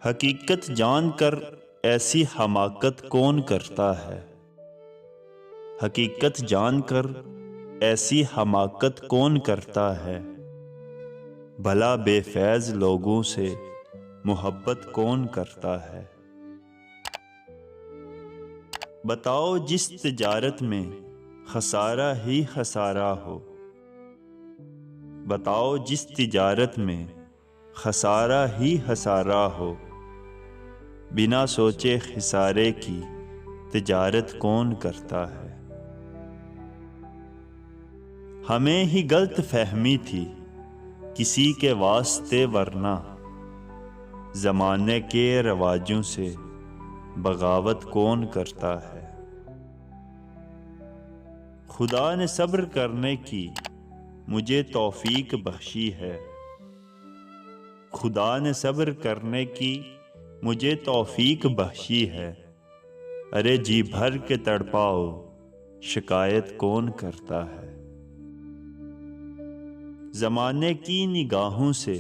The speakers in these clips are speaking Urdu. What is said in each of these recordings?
حقیقت جان کر ایسی حماقت کون کرتا ہے؟ حقیقت جان کر ایسی حماقت کون کرتا ہے؟ بھلا بے فیض لوگوں سے محبت کون کرتا ہے؟ بتاؤ جس تجارت میں خسارہ ہی خسارہ ہو، بتاؤ جس تجارت میں خسارہ ہی خسارہ ہو، بنا سوچے خسارے کی تجارت کون کرتا ہے؟ ہمیں ہی غلط فہمی تھی کسی کے واسطے، ورنہ زمانے کے رواجوں سے بغاوت کون کرتا ہے؟ خدا نے صبر کرنے کی مجھے توفیق بخشی ہے، خدا نے صبر کرنے کی مجھے توفیق بخشی ہے، ارے جی بھر کے تڑپاؤ شکایت کون کرتا ہے؟ زمانے کی نگاہوں سے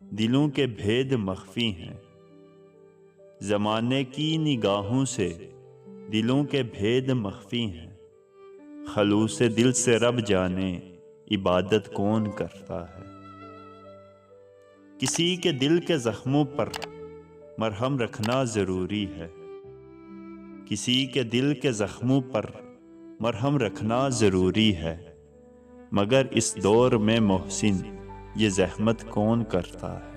دلوں کے بھید مخفی ہیں، زمانے کی نگاہوں سے دلوں کے بھید مخفی ہیں، خلوص دل سے رب جانے عبادت کون کرتا ہے؟ کسی کے دل کے زخموں پر مرہم رکھنا ضروری ہے، کسی کے دل کے زخموں پر مرہم رکھنا ضروری ہے، مگر اس دور میں محسن یہ زحمت کون کرتا ہے؟